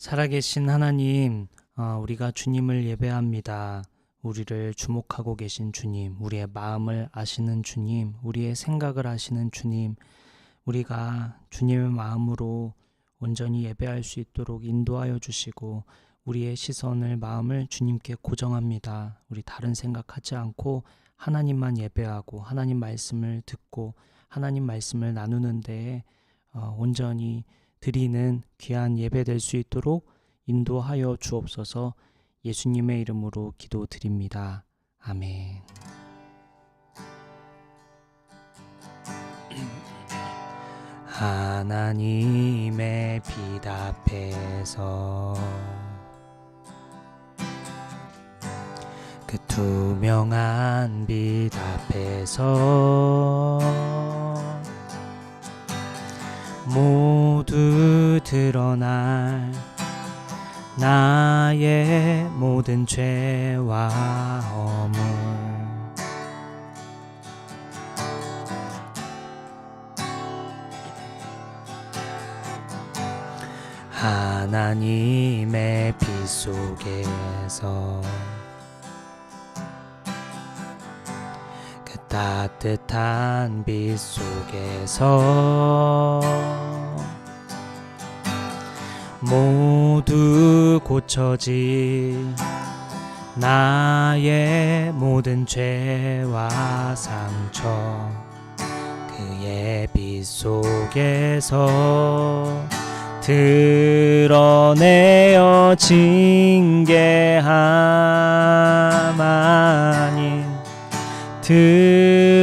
살아계신 하나님, 우리가 주님을 예배합니다. 우리를 주목하고 계신 주님, 우리의 마음을 아시는 주님, 우리의 생각을 아시는 주님, 우리가 주님의 마음으로 온전히 예배할 수 있도록 인도하여 주시고 우리의 시선을, 마음을 주님께 고정합니다. 우리 다른 생각하지 않고 하나님만 예배하고 하나님 말씀을 듣고 하나님 말씀을 나누는 데에 온전히 드리는 귀한 예배 될 수 있도록 인도하여 주옵소서. 예수님의 이름으로 기도드립니다. 아멘. 하나님의 빛 앞에서 그 투명한 빛 앞에서 모두 드러날 나의 모든 죄와 허물, 하나님의 빛 속에서 그 따뜻한 빛 속에서 모두 고쳐질 나의 모든 죄와 상처, 그의 빛 속에서 드러내어 징계함 아닌 드러내어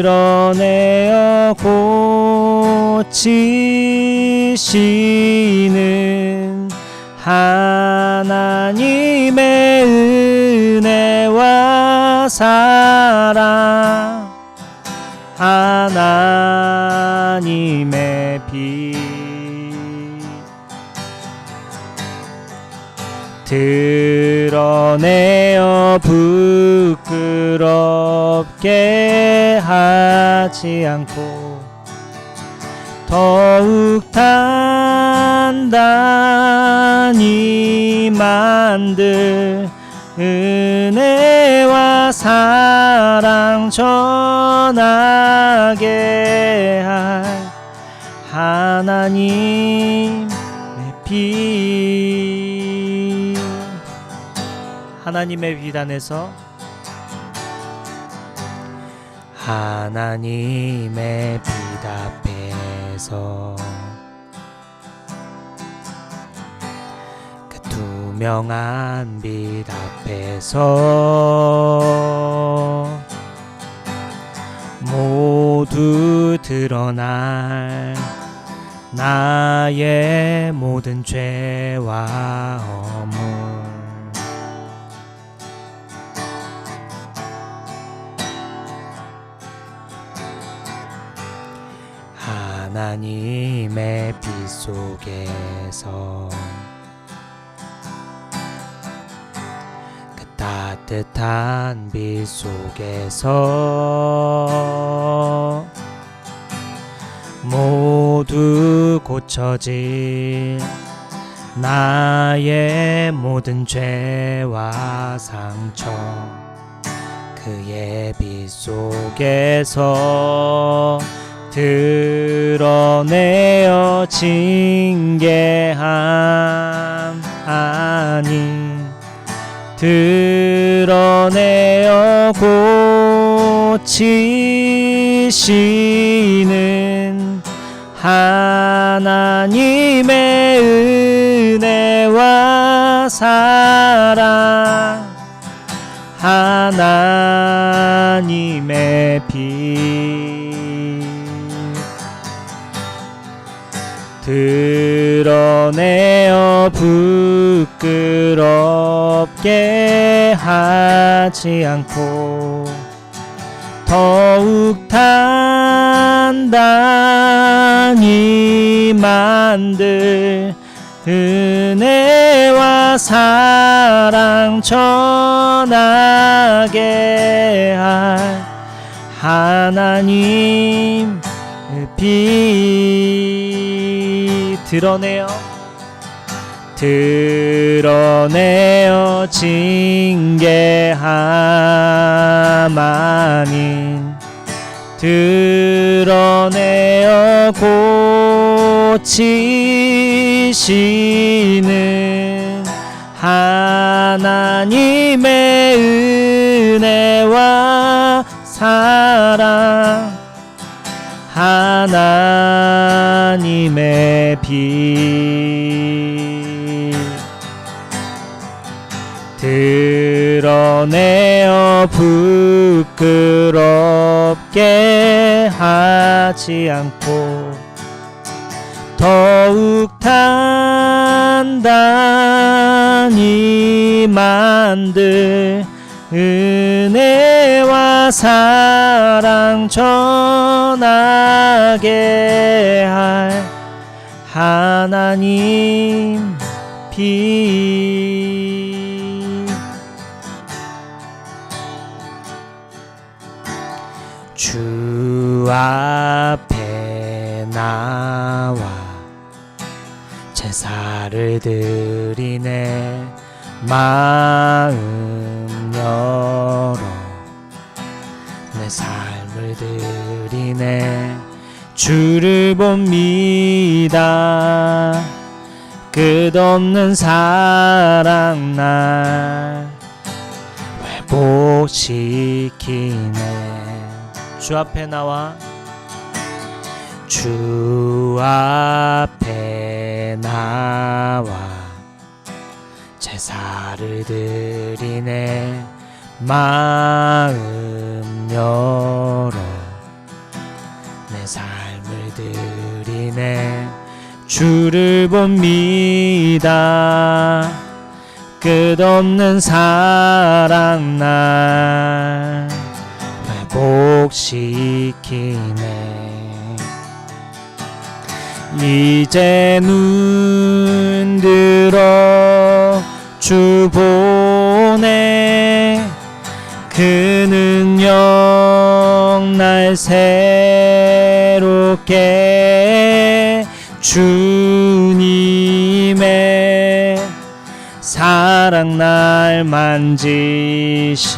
고치시는 하나님의 은혜와 사랑, 하나님의 빛 드러내어 부끄럽게 하지 않고 더욱 단단히 만들 은혜와 사랑 전하게 할 하나님의 빛, 하나님의 빛 안에서 하나님의 빛 앞에서 그 투명한 빛 앞에서 모두 드러날 나의 모든 죄와 허물, 하나님의 빛 속에서 그 따뜻한 빛 속에서 모두 고쳐질 나의 모든 죄와 상처, 그의 빛 속에서 드러내어 징계함 아닌 드러내어 고치시는 하나님의 은혜와 사랑, 하나님의 빛 드러내어 부끄럽게 하지 않고 더욱 단단히 만들 은혜와 사랑 전하게 할 하나님 빛 드러내어 드러내어 징계하마니 드러내어 고치시는 하나님의 은혜와 사랑 하나님의 빛 드러내어 부끄럽게 하지 않고 더욱 단단히 만들 은혜와 사랑 전하게 할 하나님 빛 주 앞에 나와 제사를 드리네 마음 열어 내 삶을 드리네 주를 봅니다 끝없는 사랑 날 회복시키네 주 앞에 나와 주 앞에 나와 제사를 드리네 마음 열어 내 삶을 드리네 주를 봅니다 끝없는 사랑 날 회복시키네 이제 눈 들어 주 보네 그 능력 날 새롭게 주님의 사랑 날 만지시니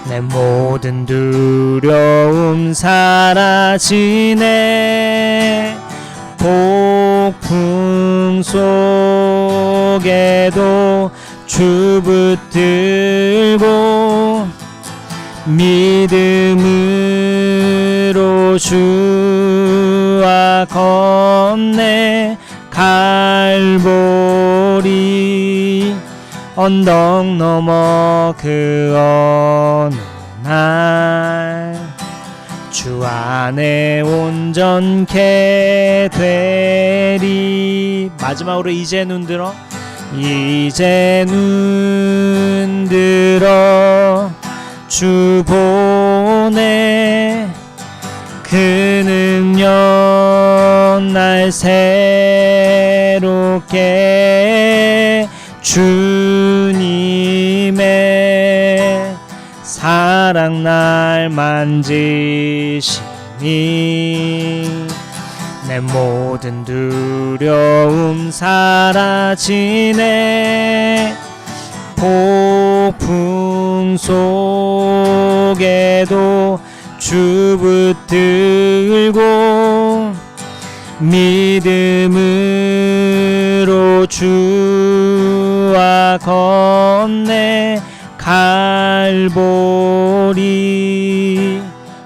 내 모든 두려움 사라지네 폭풍 속에도 주 붙들고 믿음으로 주와 건네 갈보리 언덕 넘어 그 어느 날 주 안에 온전케 되리 마지막으로 이제 눈 들어 이제 눈 들어 주 보네 그 능력 날 새롭게 주님의 사랑 날 만지시니 내 모든 두려움 사라지네 폭풍 속에도 주 붙들고 믿음으로 주와 건네 갈보리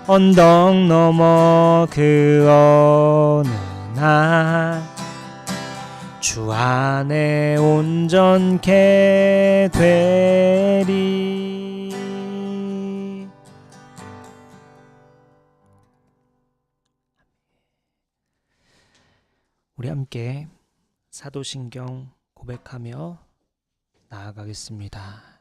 언덕 넘어 그 어느 날 주 안에 온전케 되리 우리 함께 사도신경 고백하며 나아가겠습니다.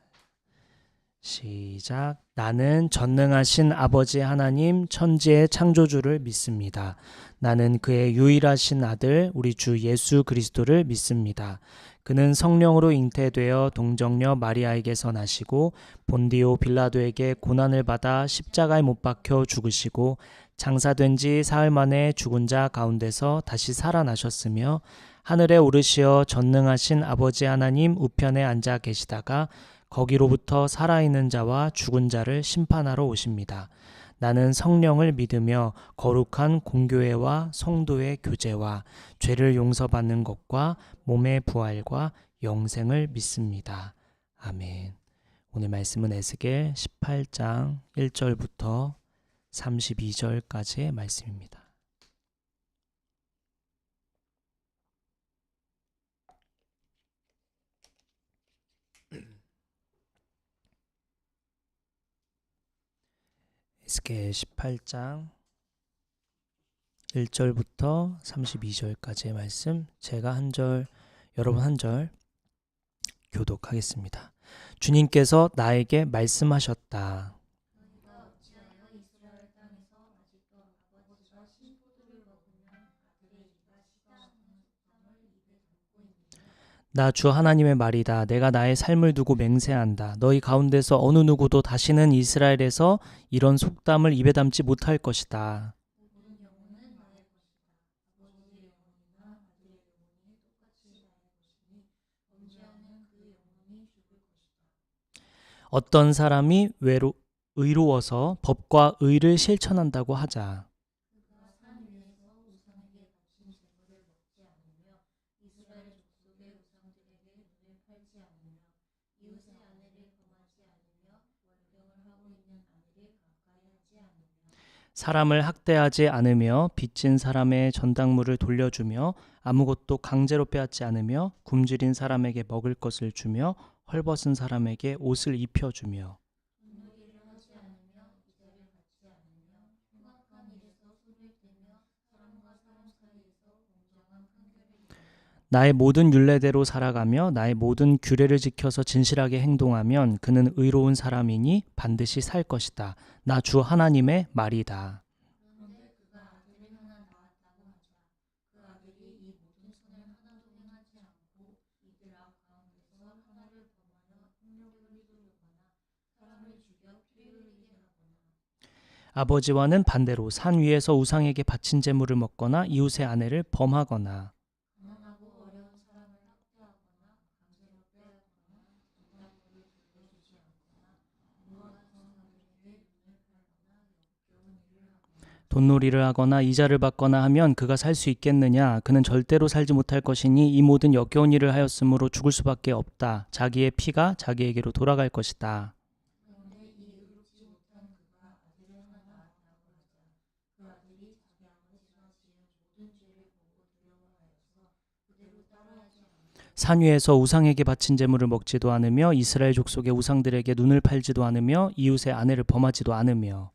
시작. 나는 전능하신 아버지 하나님 천지의 창조주를 믿습니다. 나는 그의 유일하신 아들 우리 주 예수 그리스도를 믿습니다. 그는 성령으로 잉태되어 동정녀 마리아에게서 나시고 본디오 빌라도에게 고난을 받아 십자가에 못 박혀 죽으시고 장사된 지 사흘 만에 죽은 자 가운데서 다시 살아나셨으며 하늘에 오르시어 전능하신 아버지 하나님 우편에 앉아 계시다가 거기로부터 살아있는 자와 죽은 자를 심판하러 오십니다. 나는 성령을 믿으며 거룩한 공교회와 성도의 교제와 죄를 용서받는 것과 몸의 부활과 영생을 믿습니다. 아멘. 오늘 말씀은 에스겔 18장 1절부터 32절까지의 말씀입니다. 에스겔 18장 1절부터 32절까지의 말씀, 제가 한 절, 여러분 한 절 교독하겠습니다. 주님께서 나에게 말씀하셨다. 나 주 하나님의 말이다. 내가 나의 삶을 두고 맹세한다. 너희 가운데서 어느 누구도 다시는 이스라엘에서 이런 속담을 입에 담지 못할 것이다. 어떤 사람이 의로워서 법과 의를 실천한다고 하자. 사람을 학대하지 않으며 빚진 사람의 전당물을 돌려주며 아무것도 강제로 빼앗지 않으며 굶주린 사람에게 먹을 것을 주며 헐벗은 사람에게 옷을 입혀주며 나의 모든 율례대로 살아가며 나의 모든 규례를 지켜서 진실하게 행동하면 그는 의로운 사람이니 반드시 살 것이다. 나 주 하나님의 말이다. 아버지와는 반대로 산 위에서 우상에게 바친 제물을 먹거나 이웃의 아내를 범하거나 돈놀이를 하거나 이자를 받거나 하면 그가 살 수 있겠느냐? 그는 절대로 살지 못할 것이니 이 모든 역겨운 일을 하였으므로 죽을 수밖에 없다. 자기의 피가 자기에게로 돌아갈 것이다. 산 위에서 우상에게 바친 제물을 먹지도 않으며 이스라엘 족속의 우상들에게 눈을 팔지도 않으며 이웃의 아내를 범하지도 않으며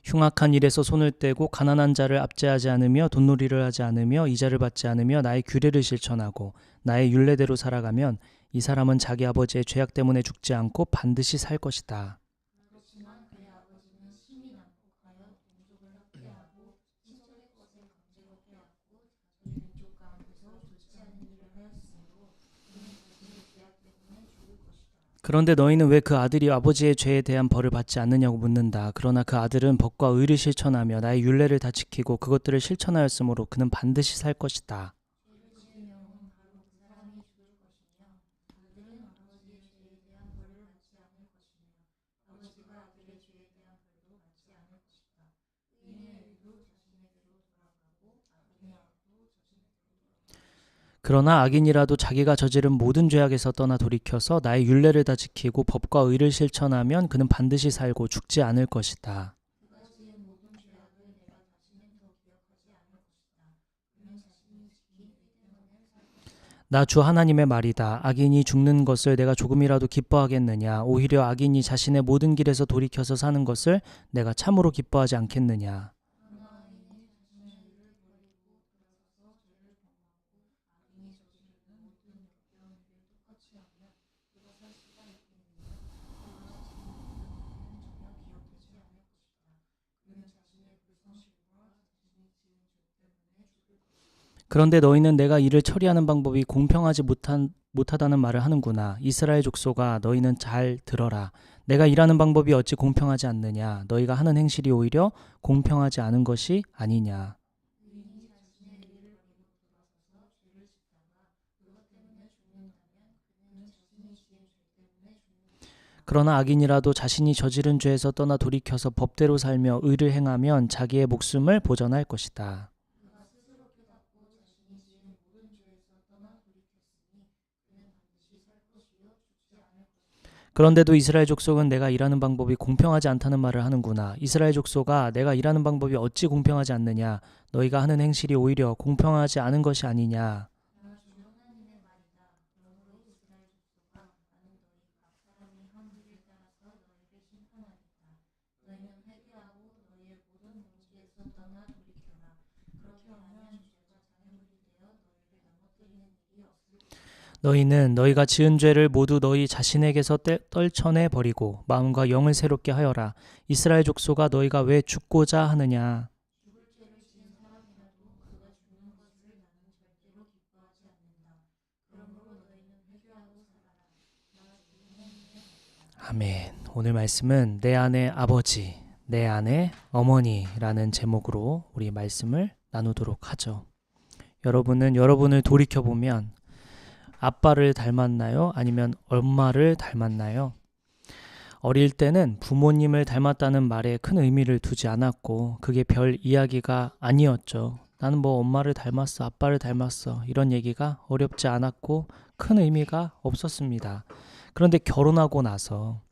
흉악한 일에서 손을 떼고 가난한 자를 압제하지 않으며 돈놀이를 하지 않으며 이자를 받지 않으며 나의 규례를 실천하고 나의 율례대로 살아가면 이 사람은 자기 아버지의 죄악 때문에 죽지 않고 반드시 살 것이다. 그런데 너희는 왜 그 아들이 아버지의 죄에 대한 벌을 받지 않느냐고 묻는다. 그러나 그 아들은 법과 의를 실천하며 나의 율례를 다 지키고 그것들을 실천하였으므로 그는 반드시 살 것이다. 그러나 악인이라도 자기가 저지른 모든 죄악에서 떠나 돌이켜서 나의 율례를 다 지키고 법과 의를 실천하면 그는 반드시 살고 죽지 않을 것이다. 나 주 하나님의 말이다. 악인이 죽는 것을 내가 조금이라도 기뻐하겠느냐? 오히려 악인이 자신의 모든 길에서 돌이켜서 사는 것을 내가 참으로 기뻐하지 않겠느냐? 그런데 너희는 내가 이를 처리하는 방법이 공평하지 못하다는 말을 하는구나. 이스라엘 족속아, 너희는 잘 들어라. 내가 일하는 방법이 어찌 공평하지 않느냐. 너희가 하는 행실이 오히려 공평하지 않은 것이 아니냐. 그러나 악인이라도 자신이 저지른 죄에서 떠나 돌이켜서 법대로 살며 의를 행하면 자기의 목숨을 보전할 것이다. 그런데도 이스라엘 족속은 내가 일하는 방법이 공평하지 않다는 말을 하는구나. 이스라엘 족속아, 내가 일하는 방법이 어찌 공평하지 않느냐. 너희가 하는 행실이 오히려 공평하지 않은 것이 아니냐. 너희는 너희가 지은 죄를 모두 너희 자신에게서 떨쳐내 버리고 마음과 영을 새롭게 하여라. 이스라엘 족속아, 너희가 왜 죽고자 하느냐. 아멘. 오늘 말씀은 내 안의 아버지, 내 안의 어머니라는 제목으로 우리 말씀을 나누도록 하죠. 여러분은 여러분을 돌이켜보면 아빠를 닮았나요? 아니면 엄마를 닮았나요? 어릴 때는 부모님을 닮았다는 말에 큰 의미를 두지 않았고 그게 별 이야기가 아니었죠. 나는 뭐 엄마를 닮았어, 아빠를 닮았어 이런 얘기가 어렵지 않았고 큰 의미가 없었습니다. 그런데 결혼하고 나서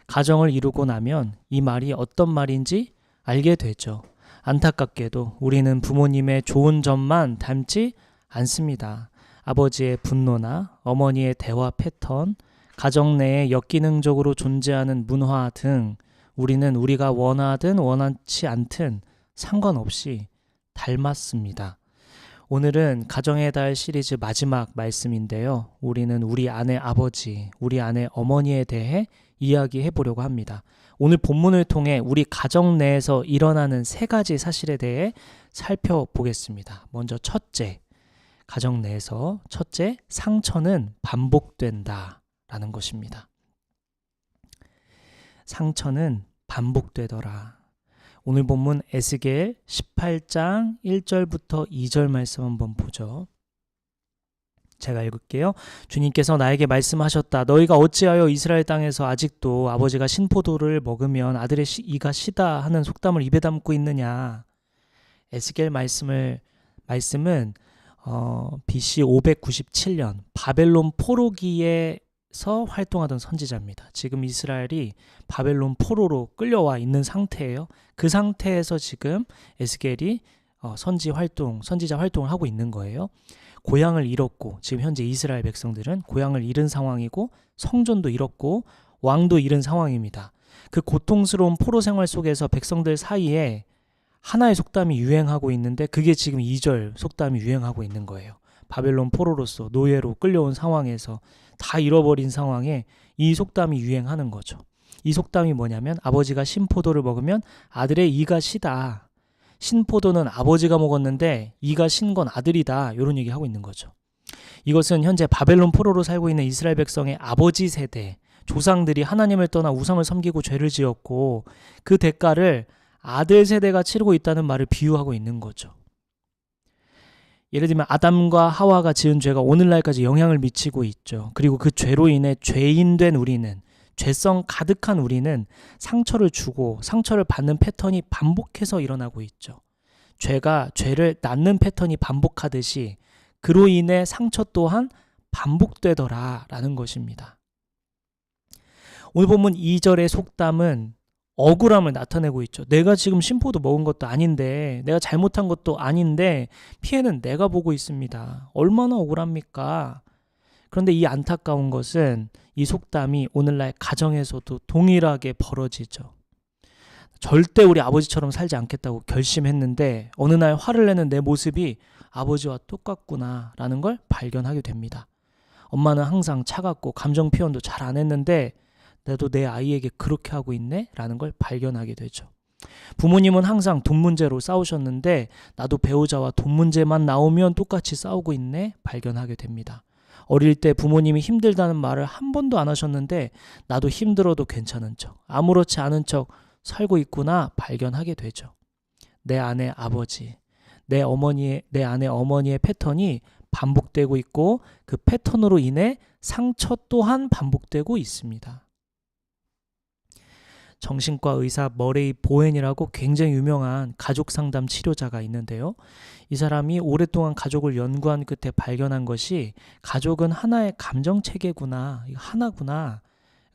가정을 이루고 나면 이 말이 어떤 말인지 알게 되죠. 안타깝게도 우리는 부모님의 좋은 점만 닮지 않습니다. 아버지의 분노나 어머니의 대화 패턴, 가정 내에 역기능적으로 존재하는 문화 등 우리는 우리가 원하든 원하지 않든 상관없이 닮았습니다. 오늘은 가정의 달 시리즈 마지막 말씀인데요. 우리는 우리 아내 아버지, 우리 아내 어머니에 대해 이야기해 보려고 합니다. 오늘 본문을 통해 우리 가정 내에서 일어나는 세 가지 사실에 대해 살펴보겠습니다. 먼저 첫째, 가정 내에서 첫째, 상처는 반복된다 라는 것입니다. 상처는 반복되더라. 오늘 본문 에스겔 18장 1절부터 2절 말씀 한번 보죠. 제가 읽을게요. 주님께서 나에게 말씀하셨다. 너희가 어찌하여 이스라엘 땅에서 아직도 아버지가 신포도를 먹으면 아들의 이가 시다 하는 속담을 입에 담고 있느냐. 에스겔 말씀은 BC 597년 바벨론 포로기에서 활동하던 선지자입니다. 지금 이스라엘이 바벨론 포로로 끌려와 있는 상태예요. 그 상태에서 지금 에스겔이 선지자 활동을 하고 있는 거예요. 고향을 잃었고 지금 현재 이스라엘 백성들은 고향을 잃은 상황이고 성전도 잃었고 왕도 잃은 상황입니다. 그 고통스러운 포로 생활 속에서 백성들 사이에 하나의 속담이 유행하고 있는데 그게 지금 2절 속담이 유행하고 있는 거예요. 바벨론 포로로서 노예로 끌려온 상황에서 다 잃어버린 상황에 이 속담이 유행하는 거죠. 이 속담이 뭐냐면 아버지가 신포도를 먹으면 아들의 이가 시다. 신포도는 아버지가 먹었는데 이가 신 건 아들이다. 이런 얘기 하고 있는 거죠. 이것은 현재 바벨론 포로로 살고 있는 이스라엘 백성의 아버지 세대, 조상들이 하나님을 떠나 우상을 섬기고 죄를 지었고 그 대가를 아들 세대가 치르고 있다는 말을 비유하고 있는 거죠. 예를 들면 아담과 하와가 지은 죄가 오늘날까지 영향을 미치고 있죠. 그리고 그 죄로 인해 죄인된 우리는, 죄성 가득한 우리는 상처를 주고 상처를 받는 패턴이 반복해서 일어나고 있죠. 죄가 죄를 낳는 패턴이 반복하듯이 그로 인해 상처 또한 반복되더라라는 것입니다. 오늘 본문 2절의 속담은 억울함을 나타내고 있죠. 내가 지금 신포도 먹은 것도 아닌데, 내가 잘못한 것도 아닌데 피해는 내가 보고 있습니다. 얼마나 억울합니까? 그런데 이 안타까운 것은 이 속담이 오늘날 가정에서도 동일하게 벌어지죠. 절대 우리 아버지처럼 살지 않겠다고 결심했는데 어느 날 화를 내는 내 모습이 아버지와 똑같구나 라는 걸 발견하게 됩니다. 엄마는 항상 차갑고 감정 표현도 잘 안 했는데 나도 내 아이에게 그렇게 하고 있네 라는 걸 발견하게 되죠. 부모님은 항상 돈 문제로 싸우셨는데 나도 배우자와 돈 문제만 나오면 똑같이 싸우고 있네 발견하게 됩니다. 어릴 때 부모님이 힘들다는 말을 한 번도 안 하셨는데 나도 힘들어도 괜찮은 척, 아무렇지 않은 척 살고 있구나 발견하게 되죠. 내 안에 아버지, 내 안에 어머니의 패턴이 반복되고 있고 그 패턴으로 인해 상처 또한 반복되고 있습니다. 정신과 의사 머레이 보웬이라고 굉장히 유명한 가족 상담 치료자가 있는데요. 이 사람이 오랫동안 가족을 연구한 끝에 발견한 것이 가족은 하나의 감정 체계구나, 이거 하나구나,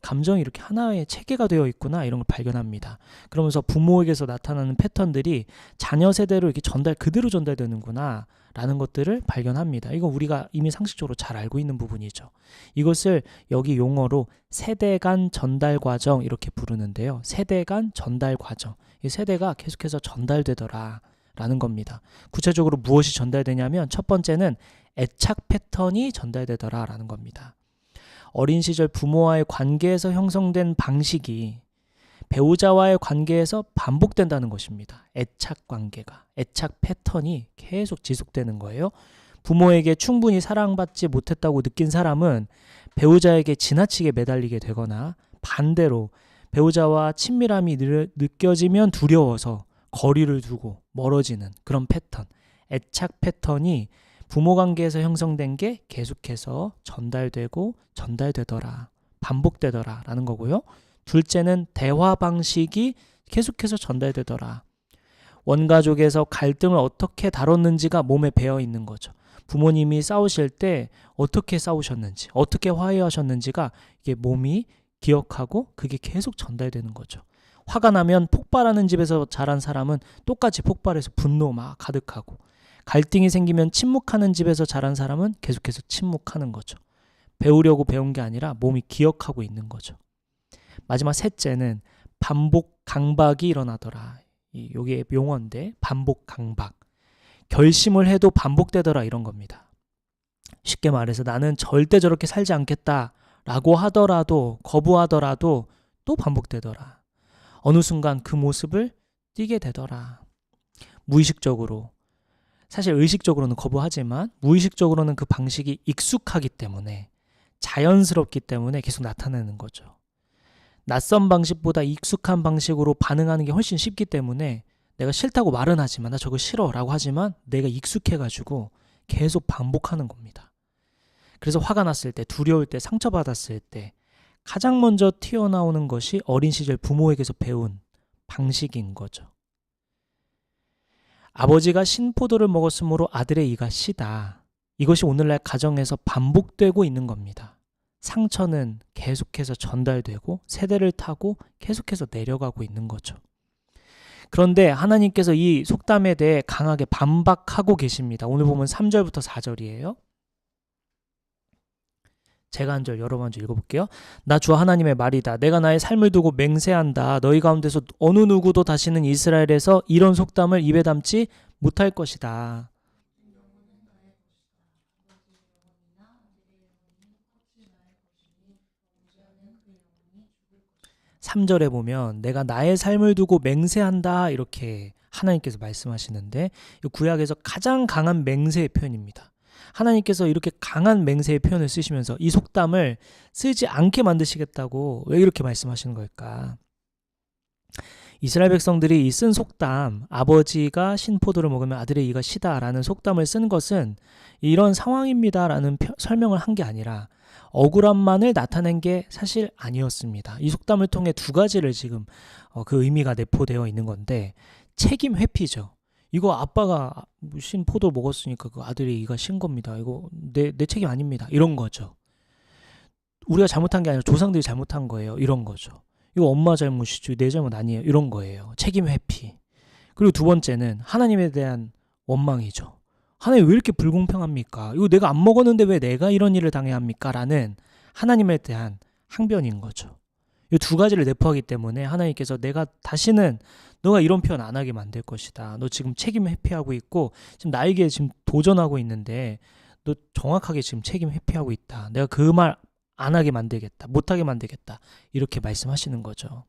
감정이 이렇게 하나의 체계가 되어 있구나 이런 걸 발견합니다. 그러면서 부모에게서 나타나는 패턴들이 자녀 세대로 이렇게 그대로 전달되는구나 라는 것들을 발견합니다. 이건 우리가 이미 상식적으로 잘 알고 있는 부분이죠. 이것을 여기 용어로 세대 간 전달 과정 이렇게 부르는데요. 세대 간 전달 과정. 이 세대가 계속해서 전달되더라 라는 겁니다. 구체적으로 무엇이 전달되냐면 첫 번째는 애착 패턴이 전달되더라 라는 겁니다. 어린 시절 부모와의 관계에서 형성된 방식이 배우자와의 관계에서 반복된다는 것입니다. 애착 관계가, 애착 패턴이 계속 지속되는 거예요. 부모에게 충분히 사랑받지 못했다고 느낀 사람은 배우자에게 지나치게 매달리게 되거나 반대로 배우자와 친밀함이 느껴지면 두려워서 거리를 두고 멀어지는 그런 패턴, 애착 패턴이 부모 관계에서 형성된 게 계속해서 전달되더라, 반복되더라 라는 거고요. 둘째는 대화 방식이 계속해서 전달되더라. 원가족에서 갈등을 어떻게 다뤘는지가 몸에 배어 있는 거죠. 부모님이 싸우실 때 어떻게 싸우셨는지, 어떻게 화해하셨는지가 이게 몸이 기억하고 그게 계속 전달되는 거죠. 화가 나면 폭발하는 집에서 자란 사람은 똑같이 폭발해서 분노 막 가득하고, 갈등이 생기면 침묵하는 집에서 자란 사람은 계속해서 침묵하는 거죠. 배우려고 배운 게 아니라 몸이 기억하고 있는 거죠. 마지막 셋째는 반복 강박이 일어나더라. 이게 용어인데 반복 강박. 결심을 해도 반복되더라 이런 겁니다. 쉽게 말해서 나는 절대 저렇게 살지 않겠다라고 하더라도 거부하더라도 또 반복되더라. 어느 순간 그 모습을 띠게 되더라. 무의식적으로, 사실 의식적으로는 거부하지만 무의식적으로는 그 방식이 익숙하기 때문에, 자연스럽기 때문에 계속 나타나는 거죠. 낯선 방식보다 익숙한 방식으로 반응하는 게 훨씬 쉽기 때문에 내가 싫다고 말은 하지만, 나 저거 싫어 라고 하지만 내가 익숙해가지고 계속 반복하는 겁니다. 그래서 화가 났을 때, 두려울 때, 상처받았을 때 가장 먼저 튀어나오는 것이 어린 시절 부모에게서 배운 방식인 거죠. 아버지가 신포도를 먹었으므로 아들의 이가 시다. 이것이 오늘날 가정에서 반복되고 있는 겁니다. 상처는 계속해서 전달되고 세대를 타고 계속해서 내려가고 있는 거죠. 그런데 하나님께서 이 속담에 대해 강하게 반박하고 계십니다. 오늘 보면 3절부터 4절이에요. 제가 한 절, 여러분 한 절 읽어볼게요. 나 주 하나님의 말이다. 내가 나의 삶을 두고 맹세한다. 너희 가운데서 어느 누구도 다시는 이스라엘에서 이런 속담을 입에 담지 못할 것이다. 3절에 보면 내가 나의 삶을 두고 맹세한다 이렇게 하나님께서 말씀하시는데, 구약에서 가장 강한 맹세의 표현입니다. 하나님께서 이렇게 강한 맹세의 표현을 쓰시면서 이 속담을 쓰지 않게 만드시겠다고 왜 이렇게 말씀하시는 걸까? 이스라엘 백성들이 이 쓴 속담, 아버지가 신포도를 먹으면 아들의 이가 시다라는 속담을 쓴 것은 이런 상황입니다라는 설명을 한 게 아니라 억울함만을 나타낸 게 사실 아니었습니다. 이 속담을 통해 두 가지를 지금 그 의미가 내포되어 있는 건데, 책임 회피죠. 이거 아빠가 신포도 먹었으니까 그 아들의 이가 신 겁니다. 이거 내 책임 아닙니다. 이런 거죠. 우리가 잘못한 게 아니라 조상들이 잘못한 거예요. 이런 거죠. 이거 엄마 잘못이죠. 내 잘못 아니에요. 이런 거예요. 책임 회피. 그리고 두 번째는 하나님에 대한 원망이죠. 하나님 왜 이렇게 불공평합니까? 이거 내가 안 먹었는데 왜 내가 이런 일을 당해야 합니까? 라는 하나님에 대한 항변인 거죠. 이 두 가지를 내포하기 때문에 하나님께서 내가 다시는 너가 이런 표현 안 하게 만들 것이다. 너 지금 책임 회피하고 있고 지금 나에게 지금 도전하고 있는데 너 정확하게 지금 책임 회피하고 있다. 내가 그 말 안 하게 만들겠다. 못하게 만들겠다. 이렇게 말씀하시는 거죠.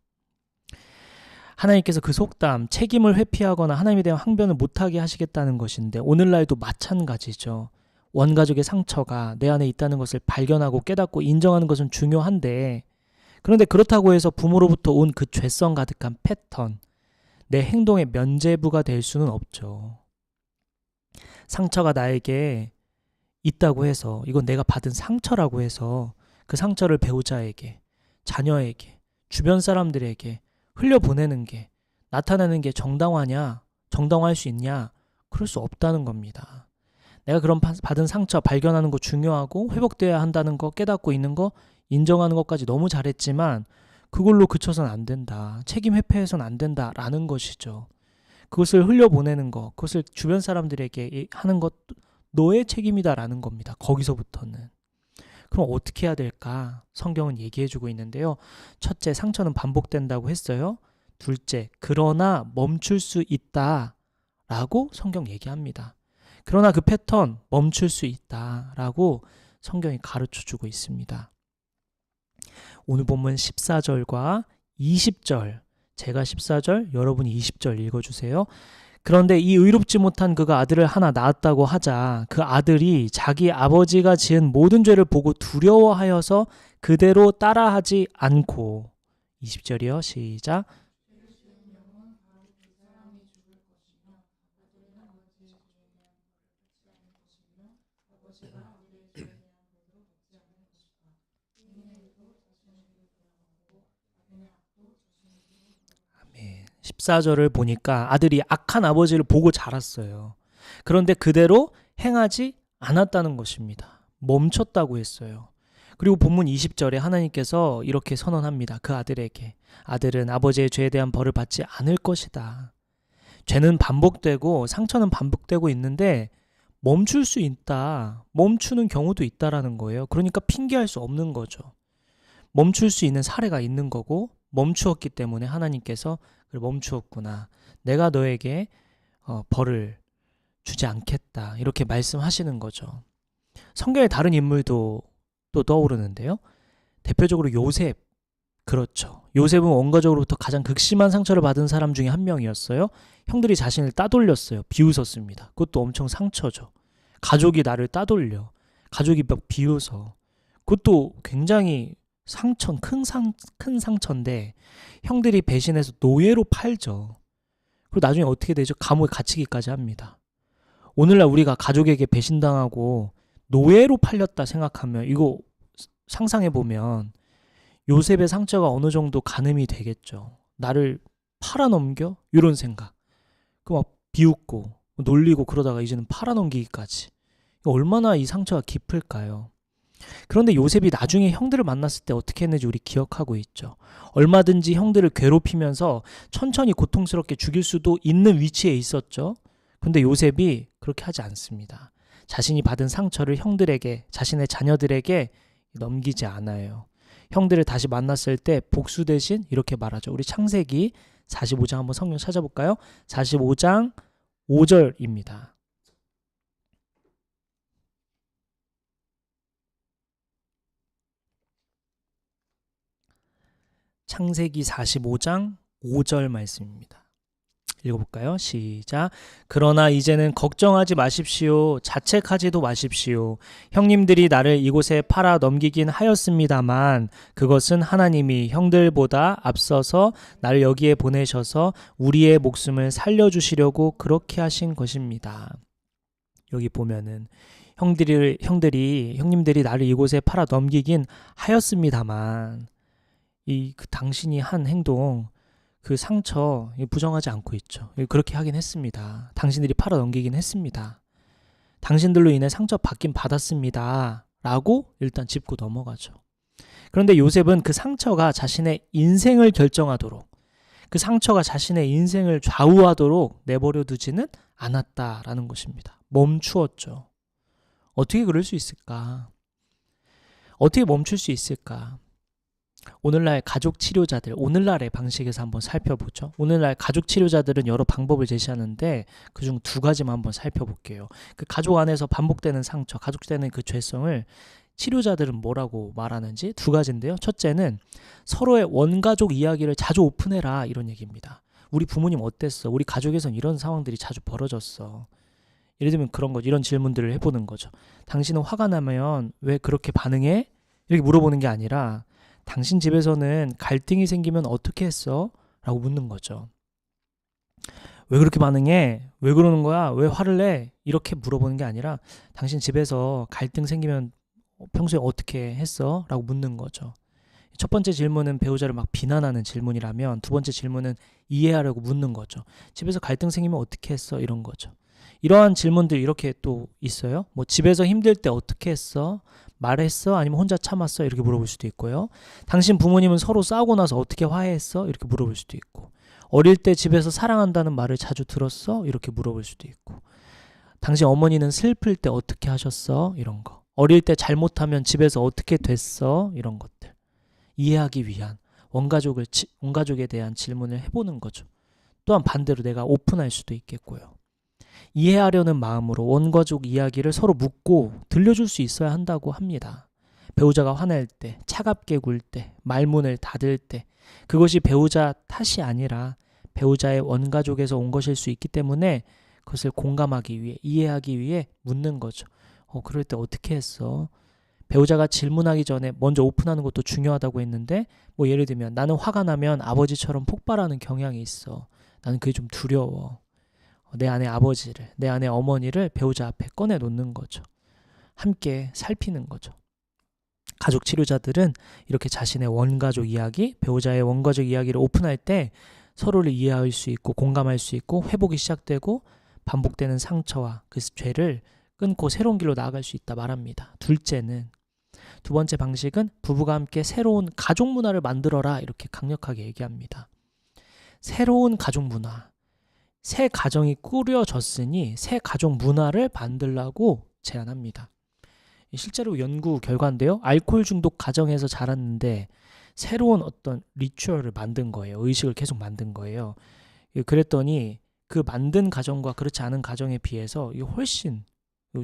하나님께서 그 속담, 책임을 회피하거나 하나님에 대한 항변을 못하게 하시겠다는 것인데 오늘날도 마찬가지죠. 원가족의 상처가 내 안에 있다는 것을 발견하고 깨닫고 인정하는 것은 중요한데, 그런데 그렇다고 해서 부모로부터 온 그 죄성 가득한 패턴, 내 행동의 면죄부가 될 수는 없죠. 상처가 나에게 있다고 해서, 이건 내가 받은 상처라고 해서 그 상처를 배우자에게, 자녀에게, 주변 사람들에게 흘려보내는 게, 나타내는 게 정당화냐, 정당화할 수 있냐? 그럴 수 없다는 겁니다. 내가 그런 받은 상처 발견하는 거 중요하고 회복되어야 한다는 거 깨닫고 있는 거 인정하는 것까지 너무 잘했지만 그걸로 그쳐서는 안 된다. 책임 회피해서는 안 된다라는 것이죠. 그것을 흘려보내는 것, 그것을 주변 사람들에게 하는 것 너의 책임이다라는 겁니다. 거기서부터는. 그럼 어떻게 해야 될까? 성경은 얘기해주고 있는데요. 첫째, 상처는 반복된다고 했어요. 둘째, 그러나 멈출 수 있다라고 성경 얘기합니다. 그러나 그 패턴 멈출 수 있다라고 성경이 가르쳐주고 있습니다. 오늘 본문 14절과 20절, 제가 14절, 여러분이 20절 읽어주세요. 그런데 이 의롭지 못한 그가 아들을 하나 낳았다고 하자 그 아들이 자기 아버지가 지은 모든 죄를 보고 두려워하여서 그대로 따라하지 않고 20절이요. 시작. 아멘. 14절을 보니까 아들이 악한 아버지를 보고 자랐어요. 그런데 그대로 행하지 않았다는 것입니다. 멈췄다고 했어요. 그리고 본문 20절에 하나님께서 이렇게 선언합니다. 그 아들에게 아들은 아버지의 죄에 대한 벌을 받지 않을 것이다. 죄는 반복되고 상처는 반복되고 있는데 멈출 수 있다. 멈추는 경우도 있다라는 거예요. 그러니까 핑계할 수 없는 거죠. 멈출 수 있는 사례가 있는 거고 멈추었기 때문에 하나님께서 그래, 멈추었구나. 내가 너에게 벌을 주지 않겠다. 이렇게 말씀하시는 거죠. 성경의 다른 인물도 또 떠오르는데요. 대표적으로 요셉. 그렇죠. 요셉은 원가족으로부터 가장 극심한 상처를 받은 사람 중에 한 명이었어요. 형들이 자신을 따돌렸어요. 비웃었습니다. 그것도 엄청 상처죠. 가족이 나를 따돌려. 가족이 막 비웃어. 그것도 굉장히 큰 상처인데 형들이 배신해서 노예로 팔죠. 그리고 나중에 어떻게 되죠? 감옥에 갇히기까지 합니다. 오늘날 우리가 가족에게 배신당하고 노예로 팔렸다 생각하면 이거 상상해보면 요셉의 상처가 어느 정도 가늠이 되겠죠. 나를 팔아넘겨? 이런 생각. 그 막 비웃고 놀리고 그러다가 이제는 팔아넘기기까지. 얼마나 이 상처가 깊을까요? 그런데 요셉이 나중에 형들을 만났을 때 어떻게 했는지 우리 기억하고 있죠. 얼마든지 형들을 괴롭히면서 천천히 고통스럽게 죽일 수도 있는 위치에 있었죠. 근데 요셉이 그렇게 하지 않습니다. 자신이 받은 상처를 형들에게, 자신의 자녀들에게 넘기지 않아요. 형들을 다시 만났을 때 복수 대신 이렇게 말하죠. 우리 창세기 45장 한번 성경 찾아볼까요? 45장 5절입니다. 창세기 45장 5절 말씀입니다. 읽어볼까요? 시작. 그러나 이제는 걱정하지 마십시오. 자책하지도 마십시오. 형님들이 나를 이곳에 팔아 넘기긴 하였습니다만 그것은 하나님이 형들보다 앞서서 나를 여기에 보내셔서 우리의 목숨을 살려주시려고 그렇게 하신 것입니다. 여기 보면은 형님들이 나를 이곳에 팔아 넘기긴 하였습니다만 그 당신이 한 행동 그 상처 부정하지 않고 있죠. 그렇게 하긴 했습니다. 당신들이 팔아 넘기긴 했습니다. 당신들로 인해 상처 받긴 받았습니다. 라고 일단 짚고 넘어가죠. 그런데 요셉은 그 상처가 자신의 인생을 결정하도록, 그 상처가 자신의 인생을 좌우하도록 내버려 두지는 않았다라는 것입니다. 멈추었죠. 어떻게 그럴 수 있을까? 어떻게 멈출 수 있을까? 오늘날 가족 치료자들, 오늘날의 방식에서 한번 살펴보죠. 오늘날 가족 치료자들은 여러 방법을 제시하는데 그중 두 가지만 한번 살펴볼게요. 그 가족 안에서 반복되는 상처, 가족되는 그 죄성을 치료자들은 뭐라고 말하는지 두 가지인데요. 첫째는 서로의 원가족 이야기를 자주 오픈해라 이런 얘기입니다. 우리 부모님 어땠어? 우리 가족에선 이런 상황들이 자주 벌어졌어. 예를 들면 그런 거죠. 이런 질문들을 해보는 거죠. 당신은 화가 나면 왜 그렇게 반응해? 이렇게 물어보는 게 아니라 당신 집에서는 갈등이 생기면 어떻게 했어? 라고 묻는 거죠. 왜 그렇게 반응해? 왜 그러는 거야? 왜 화를 내? 이렇게 물어보는 게 아니라 당신 집에서 갈등 생기면 평소에 어떻게 했어? 라고 묻는 거죠. 첫 번째 질문은 배우자를 막 비난하는 질문이라면 두 번째 질문은 이해하려고 묻는 거죠. 집에서 갈등 생기면 어떻게 했어? 이런 거죠. 이러한 질문들 이렇게 또 있어요. 뭐 집에서 힘들 때 어떻게 했어? 말했어? 아니면 혼자 참았어? 이렇게 물어볼 수도 있고요. 당신 부모님은 서로 싸우고 나서 어떻게 화해했어? 이렇게 물어볼 수도 있고, 어릴 때 집에서 사랑한다는 말을 자주 들었어? 이렇게 물어볼 수도 있고, 당신 어머니는 슬플 때 어떻게 하셨어? 이런 거. 어릴 때 잘못하면 집에서 어떻게 됐어? 이런 것들. 이해하기 위한 원가족에 대한 질문을 해보는 거죠. 또한 반대로 내가 오픈할 수도 있겠고요. 이해하려는 마음으로 원가족 이야기를 서로 묻고 들려줄 수 있어야 한다고 합니다. 배우자가 화낼 때, 차갑게 굴 때, 말문을 닫을 때, 그것이 배우자 탓이 아니라 배우자의 원가족에서 온 것일 수 있기 때문에 그것을 공감하기 위해, 이해하기 위해 묻는 거죠. 그럴 때 어떻게 했어? 배우자가 질문하기 전에 먼저 오픈하는 것도 중요하다고 했는데, 뭐 예를 들면 나는 화가 나면 아버지처럼 폭발하는 경향이 있어. 나는 그게 좀 두려워. 내 아내 아버지를, 내 아내 어머니를 배우자 앞에 꺼내놓는 거죠. 함께 살피는 거죠. 가족 치료자들은 이렇게 자신의 원가족 이야기, 배우자의 원가족 이야기를 오픈할 때 서로를 이해할 수 있고 공감할 수 있고 회복이 시작되고 반복되는 상처와 그 죄를 끊고 새로운 길로 나아갈 수 있다 말합니다. 두 번째 방식은 부부가 함께 새로운 가족 문화를 만들어라, 이렇게 강력하게 얘기합니다. 새로운 가족 문화. 새 가정이 꾸려졌으니 새 가족 문화를 만들라고 제안합니다. 실제로 연구 결과인데요. 알코올 중독 가정에서 자랐는데 새로운 어떤 리추얼을 만든 거예요. 의식을 계속 만든 거예요. 그랬더니 그 만든 가정과 그렇지 않은 가정에 비해서 훨씬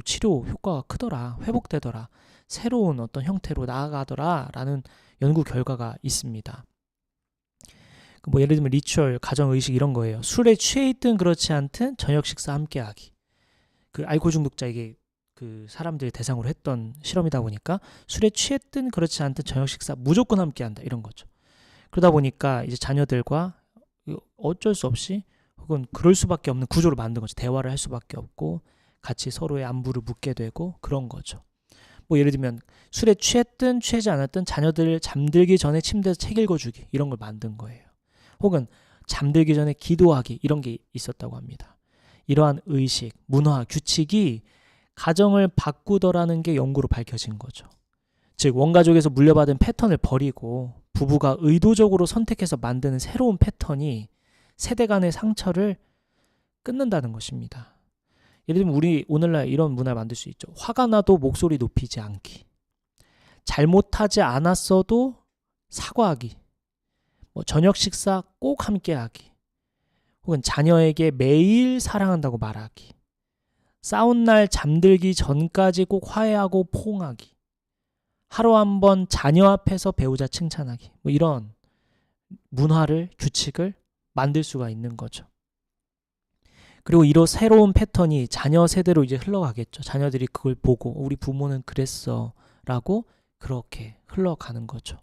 치료 효과가 크더라. 회복되더라. 새로운 어떤 형태로 나아가더라 라는 연구 결과가 있습니다. 뭐 예를 들면 리추얼, 가정의식 이런 거예요. 술에 취해 있든 그렇지 않든 저녁 식사 함께하기. 그 알코올 중독자에게 그 사람들 대상으로 했던 실험이다 보니까 술에 취했든 그렇지 않든 저녁 식사 무조건 함께한다, 이런 거죠. 그러다 보니까 이제 자녀들과 어쩔 수 없이 혹은 그럴 수밖에 없는 구조를 만든 거죠. 대화를 할 수밖에 없고 같이 서로의 안부를 묻게 되고 그런 거죠. 뭐 예를 들면 술에 취했든 취하지 않았든 자녀들 잠들기 전에 침대에서 책 읽어주기, 이런 걸 만든 거예요. 혹은 잠들기 전에 기도하기, 이런 게 있었다고 합니다. 이러한 의식, 문화, 규칙이 가정을 바꾸더라는 게 연구로 밝혀진 거죠. 즉 원가족에서 물려받은 패턴을 버리고 부부가 의도적으로 선택해서 만드는 새로운 패턴이 세대 간의 상처를 끊는다는 것입니다. 예를 들면 우리 오늘날 이런 문화를 만들 수 있죠. 화가 나도 목소리 높이지 않기. 잘못하지 않았어도 사과하기. 저녁 식사 꼭 함께하기. 혹은 자녀에게 매일 사랑한다고 말하기. 싸운 날 잠들기 전까지 꼭 화해하고 포옹하기. 하루 한 번 자녀 앞에서 배우자 칭찬하기. 이런 문화를, 규칙을 만들 수가 있는 거죠. 그리고 이런 새로운 패턴이 자녀 세대로 이제 흘러가겠죠. 자녀들이 그걸 보고 우리 부모는 그랬어 라고 그렇게 흘러가는 거죠.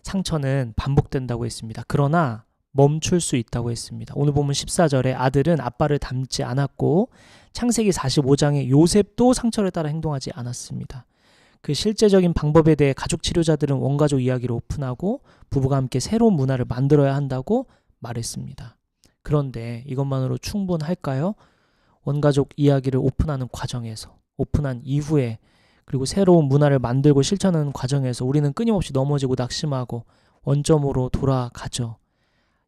상처는 반복된다고 했습니다. 그러나 멈출 수 있다고 했습니다. 오늘 보면 14절에 아들은 아빠를 닮지 않았고 창세기 45장에 요셉도 상처를 따라 행동하지 않았습니다. 그 실제적인 방법에 대해 가족 치료자들은 원가족 이야기를 오픈하고 부부가 함께 새로운 문화를 만들어야 한다고 말했습니다. 그런데 이것만으로 충분할까요? 원가족 이야기를 오픈하는 과정에서, 오픈한 이후에, 그리고 새로운 문화를 만들고 실천하는 과정에서 우리는 끊임없이 넘어지고 낙심하고 원점으로 돌아가죠.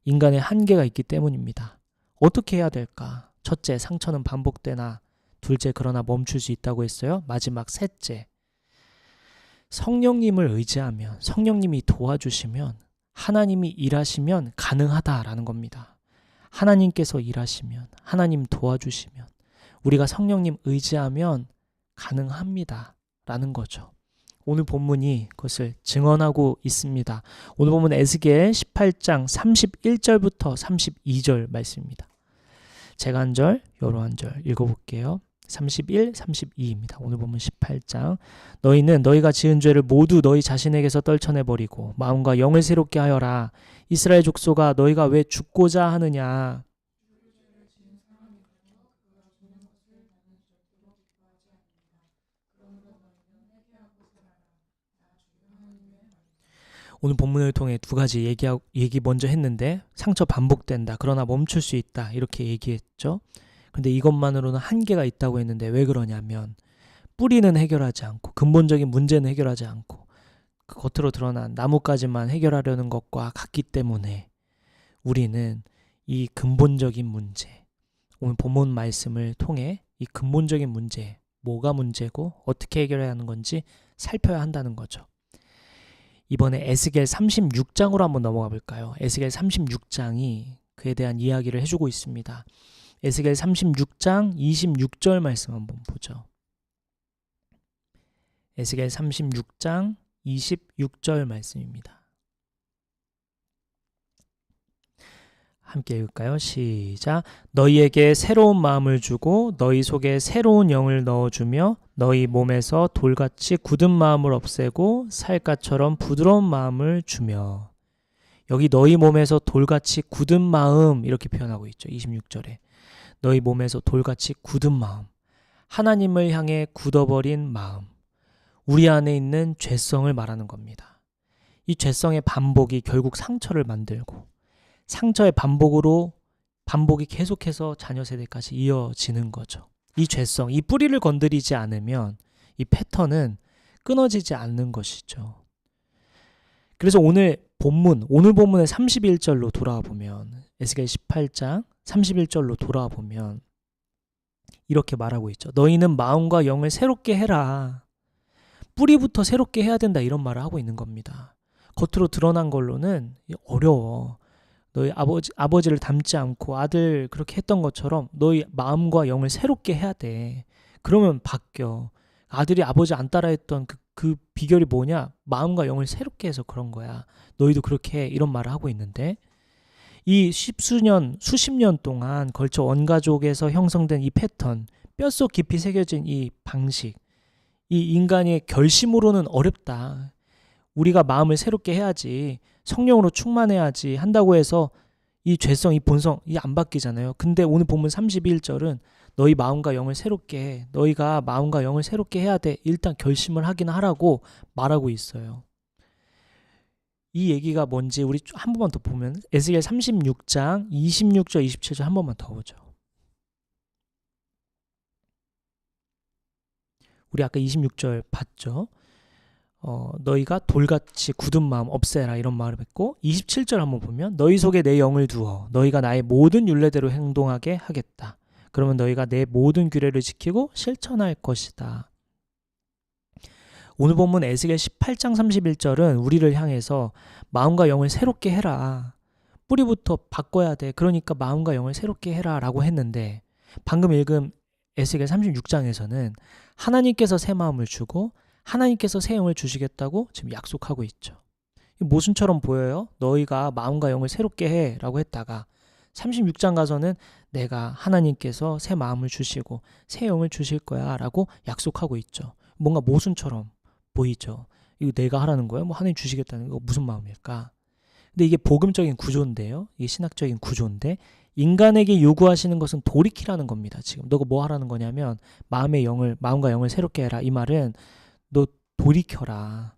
인간의 한계가 있기 때문입니다. 어떻게 해야 될까? 첫째, 상처는 반복되나. 둘째, 그러나 멈출 수 있다고 했어요. 마지막 셋째, 성령님을 의지하면, 성령님이 도와주시면, 하나님이 일하시면 가능하다라는 겁니다. 하나님께서 일하시면, 하나님 도와주시면, 우리가 성령님 의지하면 가능합니다 라는 거죠. 오늘 본문이 그것을 증언하고 있습니다. 오늘 본문 에스겔 18장 31절부터 32절 말씀입니다. 제가 한 절, 여러 한 절 읽어볼게요. 31, 32입니다. 오늘 보면 18장. 너희는 너희가 지은 죄를 모두 너희 자신에게서 떨쳐내버리고 마음과 영을 새롭게 하여라. 이스라엘 족속아, 너희가 왜 죽고자 하느냐. 오늘 본문을 통해 두 가지 얘기 먼저 했는데, 상처 반복된다, 그러나 멈출 수 있다, 이렇게 얘기했죠. 근데 이것만으로는 한계가 있다고 했는데 왜 그러냐면 뿌리는 해결하지 않고 근본적인 문제는 해결하지 않고 그 겉으로 드러난 나뭇가지만 해결하려는 것과 같기 때문에 우리는 이 근본적인 문제, 오늘 본문 말씀을 통해 이 근본적인 문제, 뭐가 문제고 어떻게 해결해야 하는 건지 살펴야 한다는 거죠. 이번에 에스겔 36장으로 한번 넘어가 볼까요? 에스겔 36장이 그에 대한 이야기를 해주고 있습니다. 에스겔 36장 26절 말씀 한번 보죠. 에스겔 36장 26절 말씀입니다. 함께 읽을까요? 시작. 너희에게 새로운 마음을 주고 너희 속에 새로운 영을 넣어주며 너희 몸에서 돌같이 굳은 마음을 없애고 살갗처럼 부드러운 마음을 주며. 여기 너희 몸에서 돌같이 굳은 마음 이렇게 표현하고 있죠. 26절에 너희 몸에서 돌같이 굳은 마음, 하나님을 향해 굳어버린 마음, 우리 안에 있는 죄성을 말하는 겁니다. 이 죄성의 반복이 결국 상처를 만들고 상처의 반복이 계속해서 자녀 세대까지 이어지는 거죠. 이 죄성, 이 뿌리를 건드리지 않으면 이 패턴은 끊어지지 않는 것이죠. 그래서 오늘 본문의 31절로 돌아와 보면, 에스겔 18장 31절로 돌아와 보면 이렇게 말하고 있죠. 너희는 마음과 영을 새롭게 해라. 뿌리부터 새롭게 해야 된다, 이런 말을 하고 있는 겁니다. 겉으로 드러난 걸로는 어려워. 너희 아버지를 닮지 않고 아들 그렇게 했던 것처럼 너희 마음과 영을 새롭게 해야 돼. 그러면 바뀌어. 아들이 아버지 안 따라했던 그 비결이 뭐냐? 마음과 영을 새롭게 해서 그런 거야. 너희도 그렇게 해. 이런 말을 하고 있는데, 이 수십 년 동안 걸쳐 원가족에서 형성된 이 패턴, 뼛속 깊이 새겨진 이 방식, 이 인간의 결심으로는 어렵다. 우리가 마음을 새롭게 해야지, 성령으로 충만해야지 한다고 해서 이 죄성, 이 본성, 이 안 바뀌잖아요. 근데 오늘 본문 31절은 너희 마음과 영을 새롭게 해. 너희가 마음과 영을 새롭게 해야 돼. 일단 결심을 하긴 하라고 말하고 있어요. 이 얘기가 뭔지 우리 한 번만 더 보면, 에스겔 36장 26절 27절 한 번만 더 보죠. 우리 아까 26절 봤죠? 너희가 돌같이 굳은 마음 없애라, 이런 말을 했고, 27절 한번 보면 너희 속에 내 영을 두어 너희가 나의 모든 율례대로 행동하게 하겠다. 그러면 너희가 내 모든 규례를 지키고 실천할 것이다. 오늘 본문 에스겔 18장 31절은 우리를 향해서 마음과 영을 새롭게 해라. 뿌리부터 바꿔야 돼. 그러니까 마음과 영을 새롭게 해라 라고 했는데, 방금 읽은 에스겔 36장에서는 하나님께서 새 마음을 주고 하나님께서 새 영을 주시겠다고 지금 약속하고 있죠. 모순처럼 보여요. 너희가 마음과 영을 새롭게 해 라고 했다가 36장 가서는 내가 하나님께서 새 마음을 주시고 새 영을 주실 거야 라고 약속하고 있죠. 뭔가 모순처럼 보이죠. 이거 내가 하라는 거예요? 뭐 하나님 주시겠다는 거 무슨 마음일까? 근데 이게 복음적인 구조인데요. 이게 신학적인 구조인데, 인간에게 요구하시는 것은 돌이키라는 겁니다. 지금 너가 뭐 하라는 거냐면 마음과 영을 새롭게 해라. 이 말은 너 돌이켜라,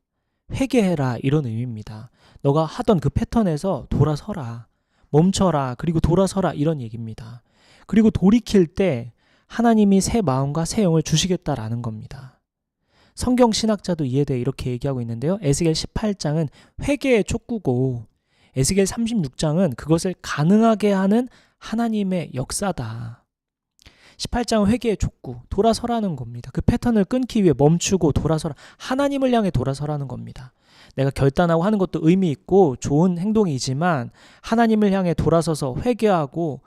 회개해라, 이런 의미입니다. 너가 하던 그 패턴에서 돌아서라, 멈춰라, 그리고 돌아서라, 이런 얘기입니다. 그리고 돌이킬 때 하나님이 새 마음과 새 영을 주시겠다라는 겁니다. 성경 신학자도 이에 대해 이렇게 얘기하고 있는데요. 에스겔 18장은 회개의 촉구고 에스겔 36장은 그것을 가능하게 하는 하나님의 역사다. 18장은 회개의 촉구, 돌아서라는 겁니다. 그 패턴을 끊기 위해 멈추고 돌아서라, 하나님을 향해 돌아서라는 겁니다. 내가 결단하고 하는 것도 의미 있고 좋은 행동이지만 하나님을 향해 돌아서서 회개하고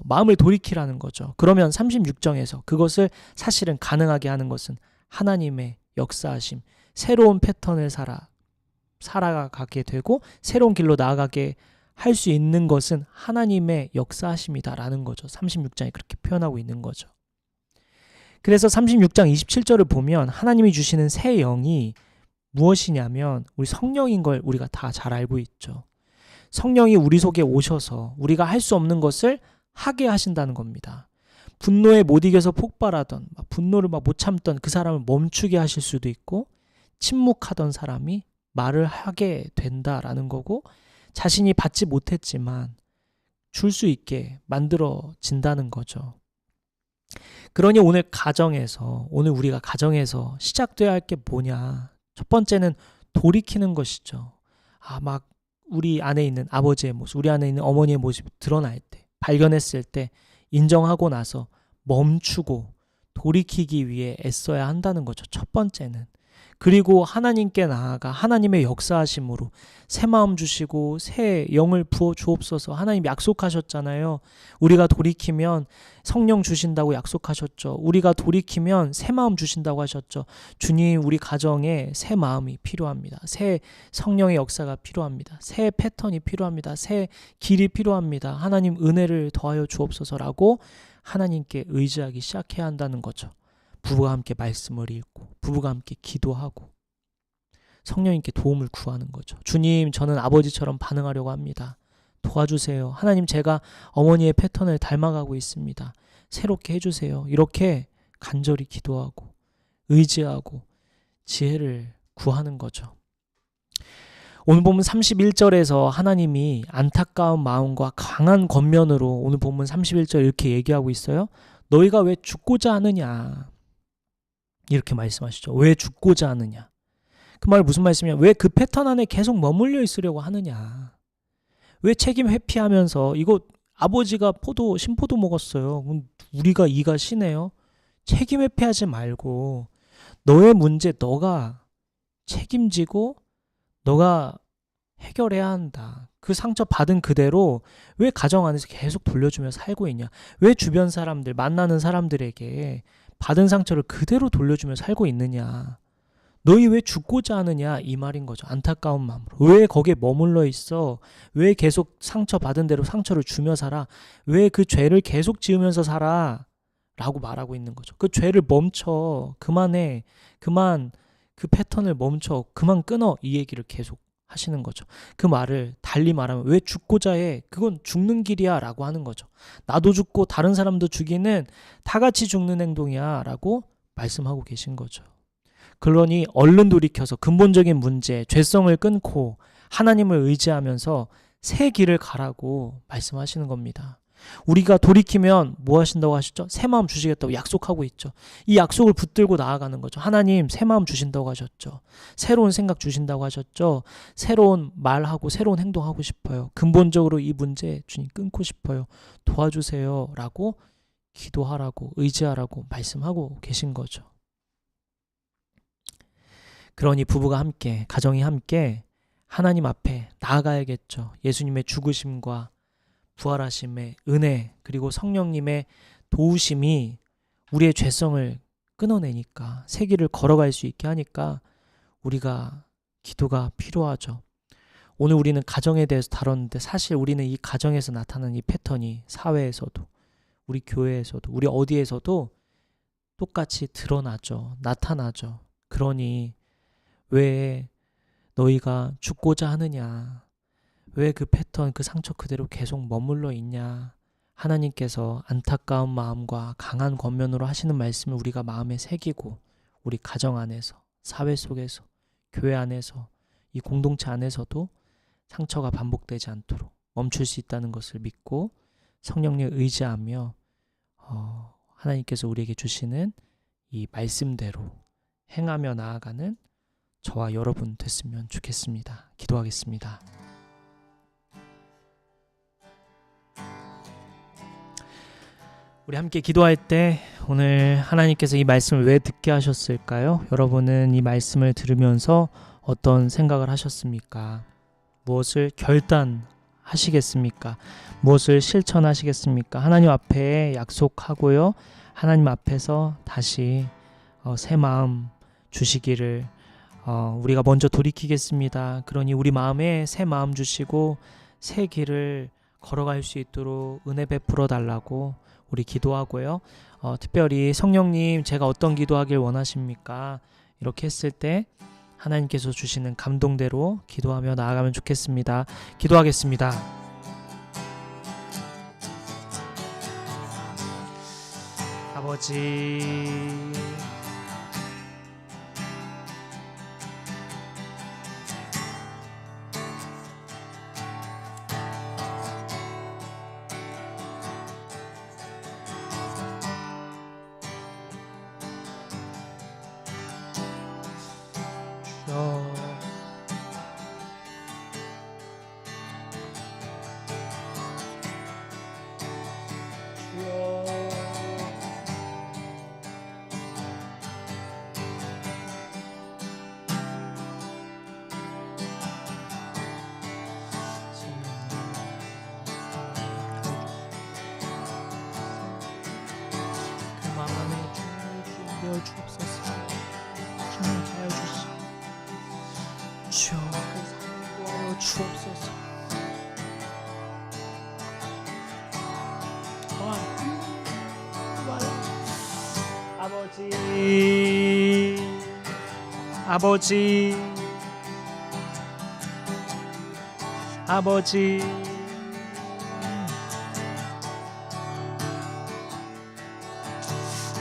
마음을 돌이키라는 거죠. 그러면 36장에서 그것을 사실은 가능하게 하는 것은 하나님의 역사하심, 새로운 패턴을 살아가게 되고 새로운 길로 나아가게 할 수 있는 것은 하나님의 역사하심이다라는 거죠. 36장에 그렇게 표현하고 있는 거죠. 그래서 36장 27절을 보면 하나님이 주시는 새 영이 무엇이냐면 우리 성령인 걸 우리가 다 잘 알고 있죠. 성령이 우리 속에 오셔서 우리가 할 수 없는 것을 하게 하신다는 겁니다. 분노에 못 이겨서 폭발하던, 분노를 못 참던 그 사람을 멈추게 하실 수도 있고, 침묵하던 사람이 말을 하게 된다라는 거고, 자신이 받지 못했지만 줄 수 있게 만들어진다는 거죠. 그러니 오늘 우리가 가정에서 시작돼야 할 게 뭐냐? 첫 번째는 돌이키는 것이죠. 막 우리 안에 있는 아버지의 모습, 우리 안에 있는 어머니의 모습이 드러날 때, 발견했을 때 인정하고 나서 멈추고 돌이키기 위해 애써야 한다는 거죠. 첫 번째는. 그리고 하나님께 나아가 하나님의 역사하심으로 새 마음 주시고 새 영을 부어 주옵소서. 하나님 약속하셨잖아요. 우리가 돌이키면 성령 주신다고 약속하셨죠. 우리가 돌이키면 새 마음 주신다고 하셨죠. 주님, 우리 가정에 새 마음이 필요합니다. 새 성령의 역사가 필요합니다. 새 패턴이 필요합니다. 새 길이 필요합니다. 하나님 은혜를 더하여 주옵소서라고 하나님께 의지하기 시작해야 한다는 거죠. 부부가 함께 말씀을 읽고 부부가 함께 기도하고 성령님께 도움을 구하는 거죠. 주님, 저는 아버지처럼 반응하려고 합니다. 도와주세요. 하나님, 제가 어머니의 패턴을 닮아가고 있습니다. 새롭게 해주세요. 이렇게 간절히 기도하고 의지하고 지혜를 구하는 거죠. 오늘 본문 31절에서 하나님이 안타까운 마음과 강한 권면으로 오늘 본문 31절 이렇게 얘기하고 있어요. 너희가 왜 죽고자 하느냐? 이렇게 말씀하시죠. 왜 죽고자 하느냐? 그 말은 무슨 말씀이냐? 왜 그 패턴 안에 계속 머물러 있으려고 하느냐? 왜 책임 회피하면서 이거 아버지가 신포도 먹었어요. 그럼 우리가 이가 시네요. 책임 회피하지 말고 너의 문제 너가 책임지고 너가 해결해야 한다. 그 상처 받은 그대로 왜 가정 안에서 계속 돌려주며 살고 있냐? 왜 주변 사람들, 만나는 사람들에게 받은 상처를 그대로 돌려주며 살고 있느냐? 너희 왜 죽고자 하느냐? 이 말인 거죠. 안타까운 마음으로. 왜 거기에 머물러 있어? 왜 계속 상처받은 대로 상처를 주며 살아? 왜 그 죄를 계속 지으면서 살아? 라고 말하고 있는 거죠. 그 죄를 멈춰. 그만해. 그 패턴을 멈춰. 그만 끊어. 이 얘기를 계속 하시는 거죠. 그 말을 달리 말하면 왜 죽고자 해? 그건 죽는 길이야 라고 하는 거죠. 나도 죽고 다른 사람도 죽이는 다 같이 죽는 행동이야 라고 말씀하고 계신 거죠. 그러니 얼른 돌이켜서 근본적인 문제, 죄성을 끊고 하나님을 의지하면서 새 길을 가라고 말씀하시는 겁니다. 우리가 돌이키면 뭐 하신다고 하셨죠? 새 마음 주시겠다고 약속하고 있죠. 이 약속을 붙들고 나아가는 거죠. 하나님 새 마음 주신다고 하셨죠. 새로운 생각 주신다고 하셨죠. 새로운 말하고 새로운 행동하고 싶어요. 근본적으로 이 문제 주님 끊고 싶어요. 도와주세요 라고 기도하라고 의지하라고 말씀하고 계신 거죠. 그러니 부부가 함께, 가정이 함께 하나님 앞에 나아가야겠죠. 예수님의 죽으심과 부활하심의 은혜 그리고 성령님의 도우심이 우리의 죄성을 끊어내니까 새 길을 걸어갈 수 있게 하니까 우리가 기도가 필요하죠. 오늘 우리는 가정에 대해서 다뤘는데 사실 우리는 이 가정에서 나타나는 이 패턴이 사회에서도 우리 교회에서도 우리 어디에서도 똑같이 드러나죠. 나타나죠. 그러니 왜 너희가 죽고자 하느냐? 왜 그 패턴, 그 상처 그대로 계속 머물러 있냐? 하나님께서 안타까운 마음과 강한 권면으로 하시는 말씀을 우리가 마음에 새기고 우리 가정 안에서, 사회 속에서, 교회 안에서, 이 공동체 안에서도 상처가 반복되지 않도록 멈출 수 있다는 것을 믿고 성령님 의지하며 하나님께서 우리에게 주시는 이 말씀대로 행하며 나아가는 저와 여러분 됐으면 좋겠습니다. 기도하겠습니다. 우리 함께 기도할 때 오늘 하나님께서 이 말씀을 왜 듣게 하셨을까요? 여러분은 이 말씀을 들으면서 어떤 생각을 하셨습니까? 무엇을 결단하시겠습니까? 무엇을 실천하시겠습니까? 하나님 앞에 약속하고요. 하나님 앞에서 다시 새 마음 주시기를 우리가 먼저 돌이키겠습니다. 그러니 우리 마음에 새 마음 주시고 새 길을 걸어갈 수 있도록 은혜 베풀어 달라고 우리 기도하고요. 특별히 성령님, 제가 어떤 기도하길 원하십니까? 이렇게 했을 때 하나님께서 주시는 감동대로 기도하며 나아가면 좋겠습니다. 기도하겠습니다. 아버지, 그 마음에 주여 주옵소서. 주님 하여 주시오. 주여 그 삶을 도하여 주옵소서. 아버지, 아버지,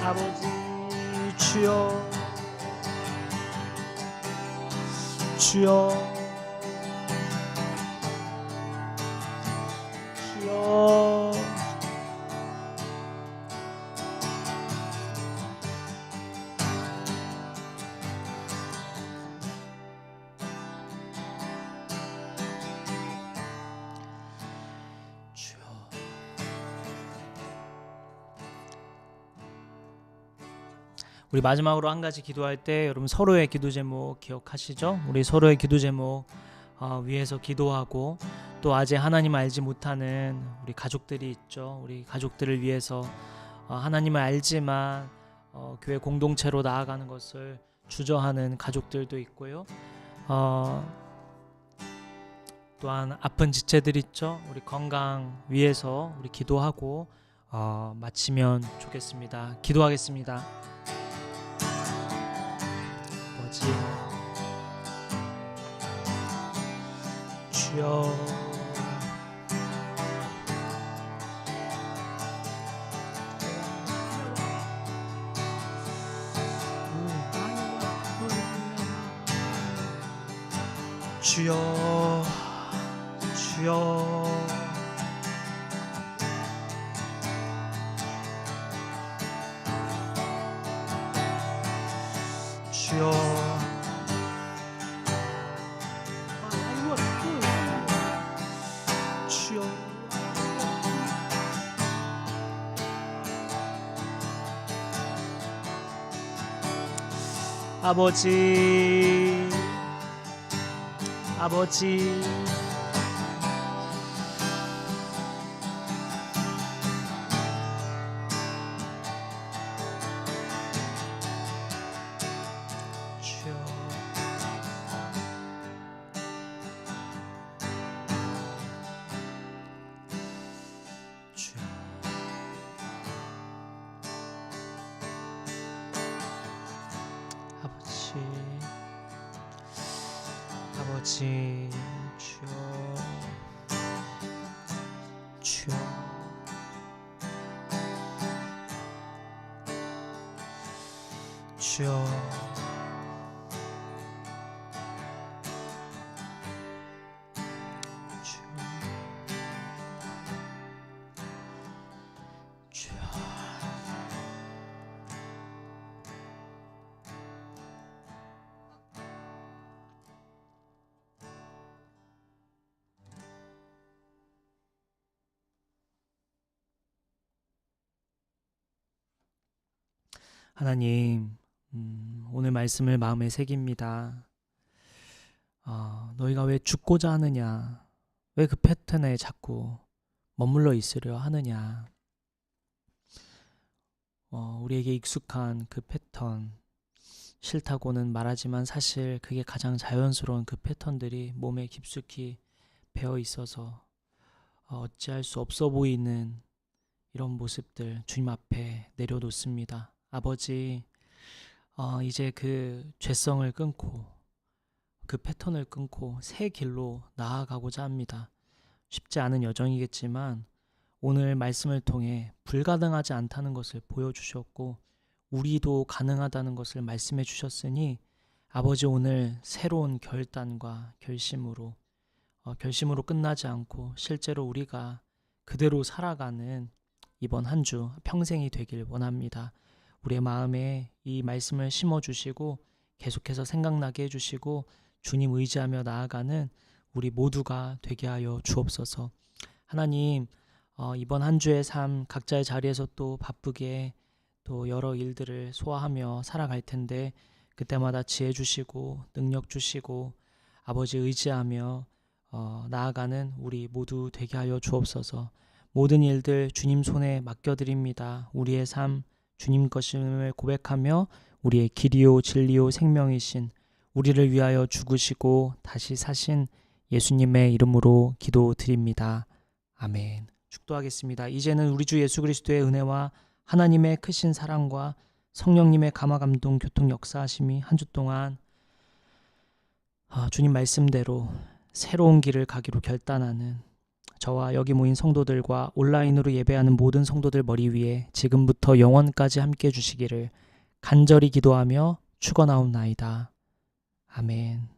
아버지, 주여, 주여, 주여. 우리 마지막으로 한 가지 기도할 때 여러분 서로의 기도 제목 기억하시죠? 우리 서로의 기도 제목 위해서 기도하고, 또 아직 하나님 알지 못하는 우리 가족들이 있죠. 우리 가족들을 위해서 하나님을 알지만 교회 공동체로 나아가는 것을 주저하는 가족들도 있고요. 또한 아픈 지체들 있죠. 우리 건강 위해서 우리 기도하고 마치면 좋겠습니다. 기도하겠습니다. 아버지, 주여, 주여, 주여, 주여. 주여, 아버지, 아버지, 주여, 주여. 아버지, 아버지, 주여, 주여, 주여, 주여. 하나님, 오늘 말씀을 마음에 새깁니다. 너희가 왜 죽고자 하느냐? 왜 그 패턴에 자꾸 머물러 있으려 하느냐? 우리에게 익숙한 그 패턴, 싫다고는 말하지만 사실 그게 가장 자연스러운 그 패턴들이 몸에 깊숙이 배어 있어서 어찌할 수 없어 보이는 이런 모습들 주님 앞에 내려놓습니다. 아버지, 이제 그 죄성을 끊고 그 패턴을 끊고 새 길로 나아가고자 합니다. 쉽지 않은 여정이겠지만 오늘 말씀을 통해 불가능하지 않다는 것을 보여주셨고 우리도 가능하다는 것을 말씀해 주셨으니 아버지 오늘 새로운 결단과 결심으로 끝나지 않고 실제로 우리가 그대로 살아가는 이번 한 주 평생이 되길 원합니다. 우리의 마음에 이 말씀을 심어주시고 계속해서 생각나게 해주시고 주님 의지하며 나아가는 우리 모두가 되게 하여 주옵소서. 하나님, 이번 한 주의 삶 각자의 자리에서 또 바쁘게 또 여러 일들을 소화하며 살아갈 텐데 그때마다 지혜 주시고 능력 주시고 아버지 의지하며 나아가는 우리 모두 되게 하여 주옵소서. 모든 일들 주님 손에 맡겨드립니다. 우리의 삶 주님 것임을 고백하며 우리의 길이요 진리요 생명이신 우리를 위하여 죽으시고 다시 사신 예수님의 이름으로 기도드립니다. 아멘. 축도하겠습니다. 이제는 우리 주 예수 그리스도의 은혜와 하나님의 크신 사랑과 성령님의 감화감동 교통 역사하심이 한 주 동안 주님 말씀대로 새로운 길을 가기로 결단하는 저와 여기 모인 성도들과 온라인으로 예배하는 모든 성도들 머리 위에 지금부터 영원까지 함께 해주시기를 간절히 기도하며 축원하옵나이다. 아멘.